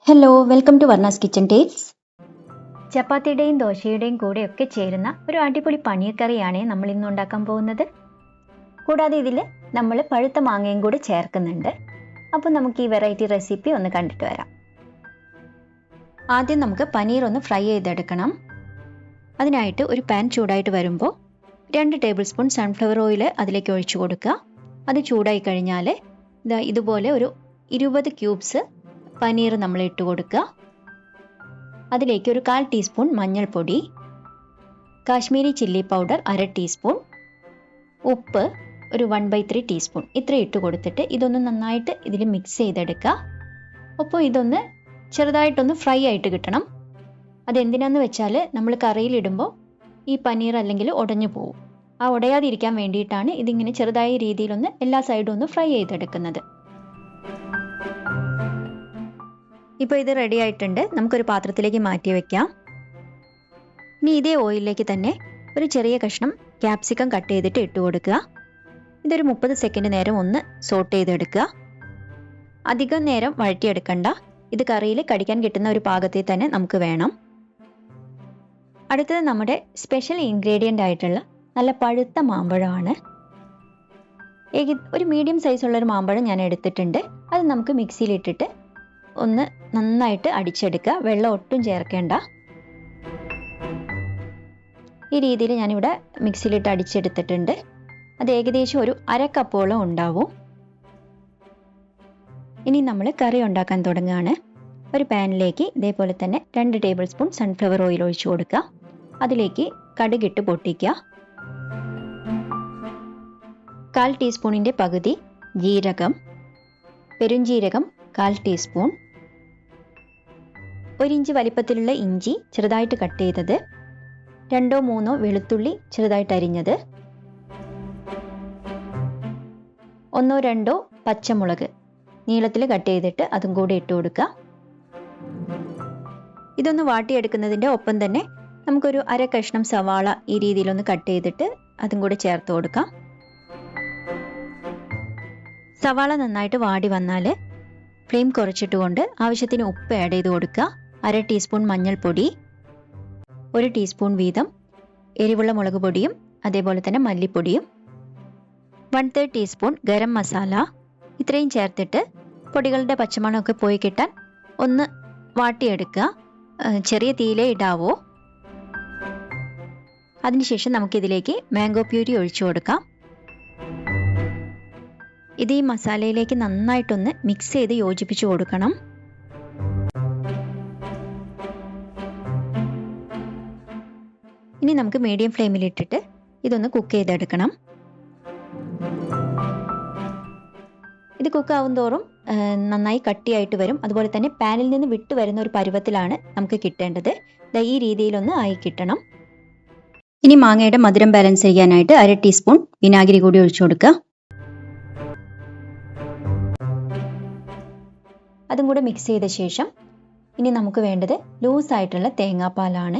Hello, welcome to Varna's kitchen tales. ചപ്പാത്തിയുടെയും ദോശയുടെയും കൂടെയൊക്കെ ചേരുന്ന ഒരു അടിപൊളി പനീർക്കറിയാണ് നമ്മൾ ഇന്ന് ഉണ്ടാക്കാൻ പോകുന്നത്. കൂടാതെ ഇതിൽ നമ്മൾ പഴുത്ത മാങ്ങയും കൂടി ചേർക്കുന്നുണ്ട്. അപ്പോൾ നമുക്ക് ഈ വെറൈറ്റി റെസിപ്പി ഒന്ന് കണ്ടിട്ട് വരാം. ആദ്യം നമുക്ക് പനീർ ഒന്ന് ഫ്രൈ ചെയ്തെടുക്കണം. അതിനായിട്ട് ഒരു പാൻ ചൂടായിട്ട് വരുമ്പോൾ 2 ടേബിൾ സ്പൂൺ സൺഫ്ലവർ ഓയിൽ അതിലേക്ക് ഒഴിച്ചു കൊടുക്കുക. അത് ചൂടായി കഴിഞ്ഞാൽ ഇതുപോലെ ഒരു 20 ക്യൂബ്സ് പനീർ നമ്മൾ ഇട്ട് കൊടുക്കുക. അതിലേക്ക് ഒരു 1/4 ടീസ്പൂൺ മഞ്ഞൾപ്പൊടി, കാശ്മീരി ചില്ലി പൗഡർ 1/2 ടീസ്പൂൺ, ഉപ്പ് ഒരു 1/3 ടീസ്പൂൺ ഇത്ര ഇട്ട് കൊടുത്തിട്ട് ഇതൊന്ന് നന്നായിട്ട് ഇതിൽ മിക്സ് ചെയ്തെടുക്കുക. അപ്പോൾ ഇതൊന്ന് ചെറുതായിട്ടൊന്ന് ഫ്രൈ ആയിട്ട് കിട്ടണം. അതെന്തിനാന്ന് വെച്ചാൽ നമ്മൾ കറിയിലിടുമ്പോൾ ഈ പനീർ അല്ലെങ്കിൽ ഉടഞ്ഞു പോകും. ആ ഉടയാതിരിക്കാൻ വേണ്ടിയിട്ടാണ് ഇതിങ്ങനെ ചെറുതായ രീതിയിലൊന്ന് എല്ലാ സൈഡും ഒന്ന് ഫ്രൈ ചെയ്തെടുക്കുന്നത്. ഇപ്പോൾ ഇത് റെഡി ആയിട്ടുണ്ട്. നമുക്കൊരു പാത്രത്തിലേക്ക് മാറ്റി വയ്ക്കാം. ഇനി ഇതേ ഓയിലിലേക്ക് തന്നെ ഒരു ചെറിയ കഷ്ണം ക്യാപ്സിക്കം കട്ട് ചെയ്തിട്ട് ഇട്ട് കൊടുക്കുക. ഇതൊരു 30 സെക്കൻഡ് നേരം ഒന്ന് സോട്ട് ചെയ്തെടുക്കുക. അധികം നേരം വഴറ്റിയെടുക്കണ്ട. ഇത് കറിയിൽ കടിക്കാൻ കിട്ടുന്ന ഒരു പാകത്തിൽ തന്നെ നമുക്ക് വേണം. അടുത്തത് നമ്മുടെ സ്പെഷ്യൽ ഇൻഗ്രീഡിയൻ്റ് ആയിട്ടുള്ള നല്ല പഴുത്ത മാമ്പഴമാണ്. ഒരു മീഡിയം സൈസുള്ളൊരു മാമ്പഴം ഞാൻ എടുത്തിട്ടുണ്ട്. അത് നമുക്ക് മിക്സിയിലിട്ടിട്ട് ഒന്ന് നന്നായിട്ട് അടിച്ചെടുക്കുക. വെള്ളം ഒട്ടും ചേർക്കേണ്ട. ഈ രീതിയിൽ ഞാനിവിടെ മിക്സിയിലിട്ട് അടിച്ചെടുത്തിട്ടുണ്ട്. അത് ഏകദേശം ഒരു 1/2 കപ്പോളം ഉണ്ടാവും. ഇനി നമ്മൾ കറി ഉണ്ടാക്കാൻ തുടങ്ങുകയാണ്. ഒരു പാനിലേക്ക് ഇതേപോലെ തന്നെ 2 ടേബിൾ സ്പൂൺ സൺഫ്ലവർ ഓയിൽ ഒഴിച്ചു കൊടുക്കുക. അതിലേക്ക് കടുകിട്ട് പൊട്ടിക്കുക. 1/4 ടീസ്പൂണിൻ്റെ പകുതി ജീരകം, പെരുംജീരകം 1/4 ടീസ്പൂൺ, 1 ഇഞ്ച് വലിപ്പത്തിലുള്ള ഇഞ്ചി ചെറുതായിട്ട് കട്ട് ചെയ്തത്, 2-3 വെളുത്തുള്ളി ചെറുതായിട്ട് അരിഞ്ഞത്, 1-2 പച്ചമുളക് നീളത്തിൽ കട്ട് ചെയ്തിട്ട് അതും കൂടി ഇട്ട് കൊടുക്കുക. ഇതൊന്ന് വാട്ടിയെടുക്കുന്നതിൻ്റെ ഒപ്പം തന്നെ നമുക്കൊരു 1/2 കഷ്ണം സവാള ഈ രീതിയിലൊന്ന് കട്ട് ചെയ്തിട്ട് അതും കൂടി ചേർത്ത് കൊടുക്കാം. സവാള നന്നായിട്ട് വാടി വന്നാൽ ഫ്ലെയിം കുറച്ചിട്ടുകൊണ്ട് ആവശ്യത്തിന് ഉപ്പ് ആഡ് ചെയ്ത് കൊടുക്കുക. 1/2 ടീസ്പൂൺ മഞ്ഞൾപ്പൊടി, 1 ടീസ്പൂൺ വീതം എരിവുള്ള മുളക് പൊടിയും അതേപോലെ തന്നെ മല്ലിപ്പൊടിയും, 1/3 ടീസ്പൂൺ ഗരം മസാല ഇത്രയും ചേർത്തിട്ട് പൊടികളുടെ പച്ചമണമൊക്കെ പോയി കിട്ടാൻ ഒന്ന് വാട്ടിയെടുക്കുക. ചെറിയ തീയിലേ ഇടാവോ. അതിനുശേഷം നമുക്കിതിലേക്ക് മാംഗോ പ്യൂരി ഒഴിച്ചു കൊടുക്കാം. ഇത് ഈ മസാലയിലേക്ക് നന്നായിട്ടൊന്ന് മിക്സ് ചെയ്ത് യോജിപ്പിച്ചു കൊടുക്കണം. ഇനി നമുക്ക് മീഡിയം ഫ്ലെയിമിലിട്ടിട്ട് ഇതൊന്ന് കുക്ക് ചെയ്തെടുക്കണം. ഇത് കുക്കാവും തോറും നന്നായി കട്ടിയായിട്ട് വരും. അതുപോലെ തന്നെ പാനിൽ നിന്ന് വിട്ട് വരുന്ന ഒരു പരുവത്തിലാണ് നമുക്ക് കിട്ടേണ്ടത്. ഈ രീതിയിലൊന്ന് ആയി കിട്ടണം. ഇനി മാങ്ങയുടെ മധുരം ബാലൻസ് ചെയ്യാനായിട്ട് 1/2 ടീസ്പൂൺ വിനാഗിരി കൂടി ഒഴിച്ചു കൊടുക്കുക. അതും കൂടെ മിക്സ് ചെയ്ത ശേഷം ഇനി നമുക്ക് വേണ്ടത് ലൂസായിട്ടുള്ള തേങ്ങാപ്പാലാണ്.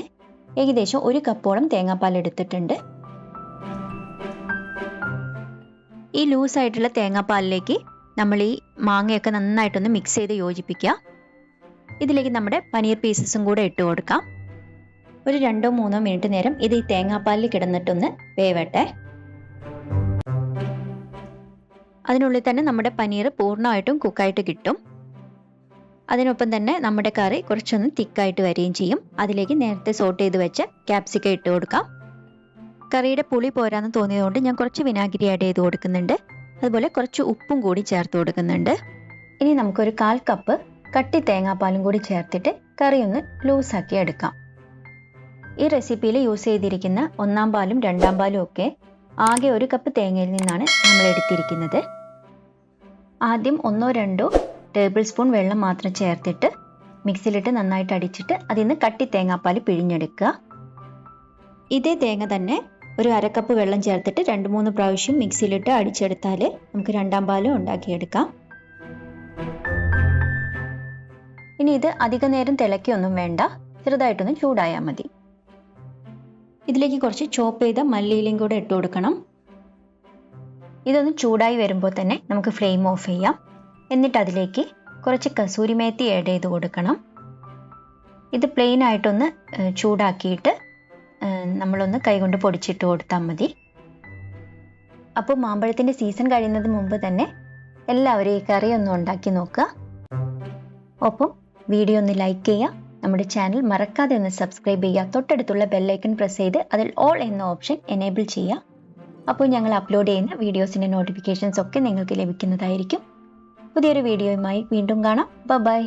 ഏകദേശം 1 കപ്പോളം തേങ്ങാപ്പാൽ എടുത്തിട്ടുണ്ട്. ഈ ലൂസായിട്ടുള്ള തേങ്ങാപ്പാലിലേക്ക് നമ്മൾ ഈ മാങ്ങയൊക്കെ നന്നായിട്ടൊന്ന് മിക്സ് ചെയ്ത് യോജിപ്പിക്കുക. ഇതിലേക്ക് നമ്മുടെ പനീർ പീസസും കൂടെ ഇട്ട് കൊടുക്കാം. ഒരു 2-3 മിനിറ്റ് നേരം ഇത് ഈ തേങ്ങാപ്പാലിൽ കിടന്നിട്ടൊന്ന് വേവട്ടെ. അതിനുള്ളിൽ തന്നെ നമ്മുടെ പനീർ പൂർണ്ണമായിട്ടും കുക്കായിട്ട് കിട്ടും. അതിനൊപ്പം തന്നെ നമ്മുടെ കറി കുറച്ചൊന്ന് തിക്കായിട്ട് വരികയും ചെയ്യും. അതിലേക്ക് നേരത്തെ സോട്ട് ചെയ്ത് വെച്ച ക്യാപ്സിക്കം ഇട്ട് കൊടുക്കാം. കറിയുടെ പുളി പോരാന്ന് തോന്നിയതുകൊണ്ട് ഞാൻ കുറച്ച് വിനാഗിരി ആഡ് ചെയ്ത് കൊടുക്കുന്നുണ്ട്. അതുപോലെ കുറച്ച് ഉപ്പും കൂടി ചേർത്ത് കൊടുക്കുന്നുണ്ട്. ഇനി നമുക്കൊരു 1/4 കപ്പ് കട്ടി തേങ്ങാപ്പാലും കൂടി ചേർത്തിട്ട് കറി ഒന്ന് ലൂസാക്കി എടുക്കാം. ഈ റെസിപ്പിയിൽ യൂസ് ചെയ്തിരിക്കുന്ന 1-ാം പാലും 2-ാം പാലും ഒക്കെ ആകെ 1 കപ്പ് തേങ്ങയിൽ നിന്നാണ് നമ്മൾ എടുത്തിരിക്കുന്നത്. ആദ്യം 1-2 ടേബിൾ സ്പൂൺ വെള്ളം മാത്രം ചേർത്തിട്ട് മിക്സിയിലിട്ട് നന്നായിട്ട് അടിച്ചിട്ട് അതിൽ നിന്ന് കട്ടി തേങ്ങാപ്പാൽ പിഴിഞ്ഞെടുക്കുക. ഇതേ തേങ്ങ തന്നെ ഒരു 1/2 കപ്പ് വെള്ളം ചേർത്തിട്ട് 2-3 പ്രാവശ്യം മിക്സിയിലിട്ട് അടിച്ചെടുത്താൽ നമുക്ക് 2-ാം പാലും ഉണ്ടാക്കിയെടുക്കാം. ഇനി ഇത് അധിക നേരം തിളയ്ക്കൊന്നും വേണ്ട, ചെറുതായിട്ടൊന്ന് ചൂടായാൽ മതി. ഇതിലേക്ക് കുറച്ച് ചോപ്പ് ചെയ്ത മല്ലിയിലയും കൂടെ ഇട്ട് കൊടുക്കണം. ഇതൊന്ന് ചൂടായി വരുമ്പോൾ തന്നെ നമുക്ക് ഫ്ലെയിം ഓഫ് ചെയ്യാം. എന്നിട്ട് അതിലേക്ക് കുറച്ച് കസൂരി മേത്തി ആഡ് ചെയ്ത് കൊടുക്കണം. ഇത് പ്ലെയിൻ ആയിട്ടൊന്ന് ചൂടാക്കിയിട്ട് നമ്മളൊന്ന് കൈകൊണ്ട് പൊടിച്ചിട്ട് കൊടുത്താൽ മതി. അപ്പോൾ മാമ്പഴത്തിൻ്റെ സീസൺ കഴിയുന്നതിന് മുമ്പ് തന്നെ എല്ലാവരും ഈ കറി ഒന്ന് ഉണ്ടാക്കി നോക്കുക. ഒപ്പം വീഡിയോ ഒന്ന് ലൈക്ക് ചെയ്യുക, നമ്മുടെ ചാനൽ മറക്കാതെ ഒന്ന് സബ്സ്ക്രൈബ് ചെയ്യുക, തൊട്ടടുത്തുള്ള ബെല്ലൈക്കൺ പ്രസ് ചെയ്ത് അതിൽ ഓൾ എന്ന ഓപ്ഷൻ എനേബിൾ ചെയ്യുക. അപ്പോൾ ഞങ്ങൾ അപ്ലോഡ് ചെയ്യുന്ന വീഡിയോസിൻ്റെ നോട്ടിഫിക്കേഷൻസ് ഒക്കെ നിങ്ങൾക്ക് ലഭിക്കുന്നതായിരിക്കും. പുതിയൊരു വീഡിയോയുമായി വീണ്ടും കാണാം. ബൈ.